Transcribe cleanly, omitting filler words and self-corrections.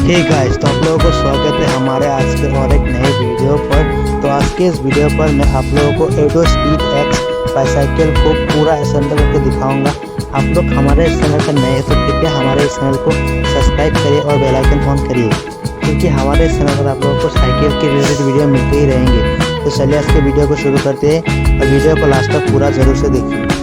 Hey guys, तो आप लोगों को स्वागत है हमारे आज के और एक नए वीडियो पर। तो आज के इस वीडियो पर मैं आप लोगों को एडो स्पीड एक्स बाईसाइकिल को पूरा असेंबल करके दिखाऊंगा। आप लोग हमारे इस चैनल पर नए हैं तो कृपया हमारे इस चैनल को सब्सक्राइब करिए और बेल आइकन ऑन करिए, क्योंकि हमारे इस चैनल पर आप लोगों को साइकिल के रिलेटेड वीडियो मिलते ही रहेंगे। तो चलिए आज के वीडियो को शुरू करते हैं और वीडियो को लास्ट तक पूरा जरूर से देखिए।